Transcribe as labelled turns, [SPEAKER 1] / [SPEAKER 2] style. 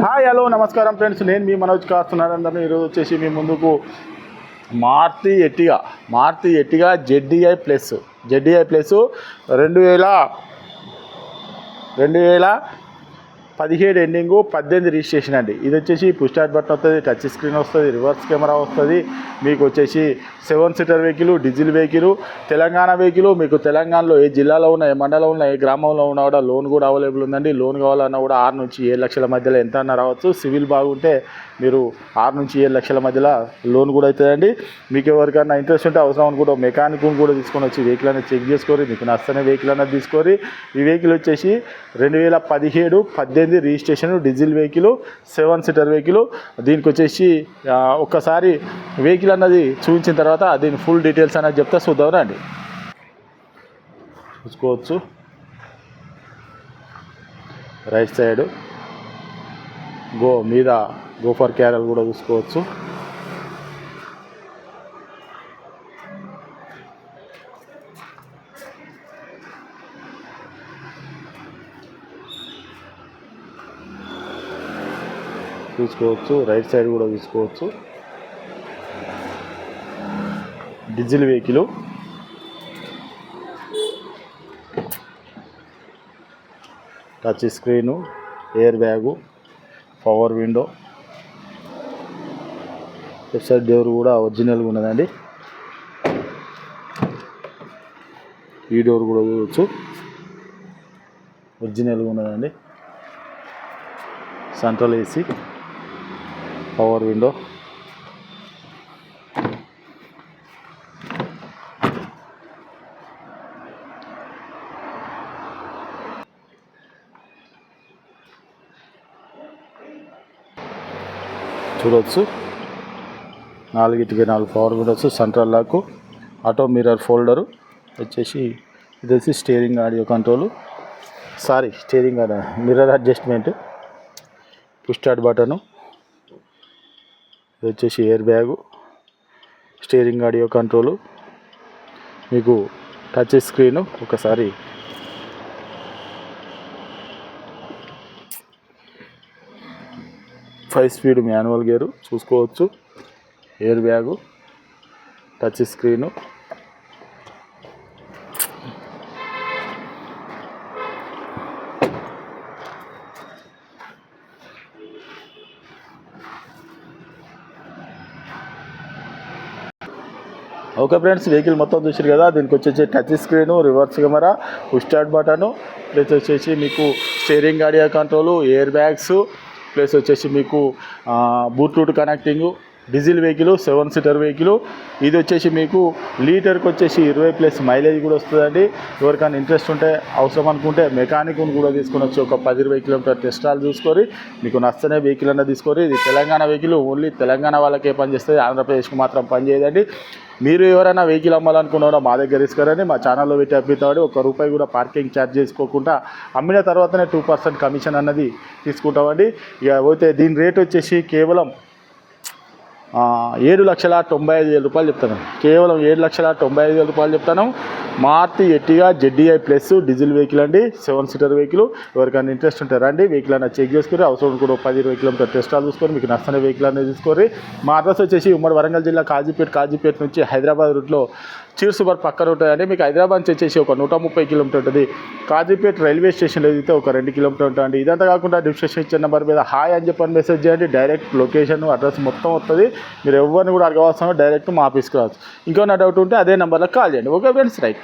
[SPEAKER 1] Hi hello నమస్కారం friends, నేను మీ మనోజ్ కాస్తున్నాను. అందరినీ ఈరోజు వచ్చేసి మీ ముందుకు Maruti Ertiga ZDi plus 2017 ending 18 registration అండి. ఇది వచ్చేసి పుష్ స్టార్ట్ బటన్ వస్తుంది, టచ్ స్క్రీన్ వస్తుంది, రివర్స్ కెమెరా వస్తుంది. మీకు వచ్చేసి 7 seater vehicle, diesel vehicle, Telangana vehicle. మీకు తెలంగాణలో ఏ జిల్లాలో ఉన్న, ఏ మండలంలో ఉన్న, ఏ గ్రామంలో ఉన్నా కూడా లోన్ కూడా అవైలబుల్ ఉందండి. లోన్ కావాలన్నా కూడా 6 నుంచి 7 లక్షల మధ్యలో ఎంత అన్నా రావచ్చు. సివిల్ బాగుంటే మీరు 6 నుంచి 7 లక్షల మధ్యలో లోన్ కూడా అవుతుందండి. మీకు ఎవరికైనా ఇంట్రెస్ట్ ఉంటే అవసరం అనుకుంటే మెకానిక్ కూడా తీసుకొని వచ్చి వెహికల్ అనేది చెక్ చేసుకొని మీకు నచ్చని వెహికల్ అనేది తీసుకొని, ఈ వెహికల్ వచ్చేసి 2017 registration, diesel vehicle, 7 seater vehicle. దీనికి వచ్చేసి ఒక్కసారి వెహికల్ అన్నది చూపించిన తర్వాత దీని ఫుల్ డీటెయిల్స్ అనేది చెప్తా, చూద్దాం రండి. చూసుకోవచ్చు రైట్ సైడ్ మీద గోఫర్ క్యారల్ కూడా చూసుకోవచ్చు. రైట్ సైడ్ కూడా చూసుకోవచ్చు. Diesel vehicle, touch screen, air bag, power window, left side door కూడా ఒరిజినల్గా ఉన్నదండి. ఈ డోర్ కూడా చూడవచ్చు, ఒరిజినల్గా ఉన్నదండి. సెంట్రల్ ఏసీ, పవర్ విండో, చూడవచ్చు. 4 power windows, central lock, auto mirror folder వచ్చేసి ఇది వచ్చి steering audio control, steering mirror adjustment, push start button, ఇది వచ్చేసి air bag, steering audio control, మీకు టచ్ స్క్రీను, ఒకసారి 5 స్పీడ్ మాన్యువల్ గేరు చూసుకోవచ్చు. Air bag, touch screen, okay friends, vehicle మొత్తం చూసారు కదా. దీనికి వచ్చేసి touch screen, reverse camera, push start button, plus వచ్చేసి మీకు steering audio control, air bags, plus వచ్చేసి మీకు Bluetooth connecting. Diesel vehicle, 7 seater vehicle. ఇది వచ్చేసి మీకు లీటర్కి వచ్చేసి 20+ మైలేజ్ కూడా వస్తుందండి. ఎవరికైనా ఇంట్రెస్ట్ ఉంటే, అవసరం అనుకుంటే మెకానిక్ని కూడా తీసుకొని వచ్చి ఒక 10-20 కిలోమీటర్ టెస్ట్ డ్రైవ్ చూసుకొని మీకు నచ్చనే వెహికల్ అన్నది తీసుకొని. ఇది తెలంగాణ వెహికల్, ఓన్లీ తెలంగాణ వాళ్ళకే పనిచేస్తుంది, ఆంధ్రప్రదేశ్కి మాత్రం పనిచేయదండి. మీరు ఎవరైనా వెహికల్ అమ్మాలనుకున్నారో మా దగ్గర తీసుకురండి. మా ఛానల్లో పెట్టి అప్పిస్తాడు. ₹1 కూడా పార్కింగ్ ఛార్జ్ చేసుకోకుండా అమ్మిన తర్వాతనే 2% కమిషన్ అన్నది తీసుకుంటామండి. ఇక పోతే దీని రేట్ వచ్చేసి కేవలం ₹7,95,000 చెప్తాను. కేవలం ₹7,95,000 చెప్తాను. Maruti Ertiga ZDi plus diesel vehicle అండి, 7 సీటర్ వెహికల్. ఎవరికైనా ఇంట్రెస్ట్ ఉంటే రండి, వెహికల్ అనేది చెక్ చేసుకుని అవసరం కూడా 10-20 కిలోమీటర్ టెస్ట్ డ్రైవ్ చూసుకొని మీకు నచ్చని వెహికల్ అనేది తీసుకోరి. మా అడ్రస్ వచ్చేసి ఉమ్మడి వరంగల్ జిల్లా కాజీపేట నుంచి హైదరాబాద్ రూట్లో చీర్సుబర్ పక్కన ఉంటుందండి. మీకు హైదరాబాద్ నుంచి వచ్చేసి ఒక 130 కిలోమీటర్ ఉంటుంది. కాజీపేట రైల్వే స్టేషన్లో అయితే ఒక 2 కిలోమీటర్ ఉంటుందండి. ఇదంతా కాకుండా డిస్క్రిప్షన్ ఇచ్చిన నెంబర్ మీద హాయ్ అని చెప్పని మెసేజ్ చేయండి. డైరెక్ట్ లొకేషన్, అడ్రస్ మొత్తం వస్తుంది. మీరు ఎవరిని కూడా అడగవలసిన డైరెక్ట్ మా ఆఫీస్కి రావచ్చు. ఇంకేమైనా డౌట్ ఉంటే అదే నెంబర్లో కాల్ చేయండి. Okay friends, right.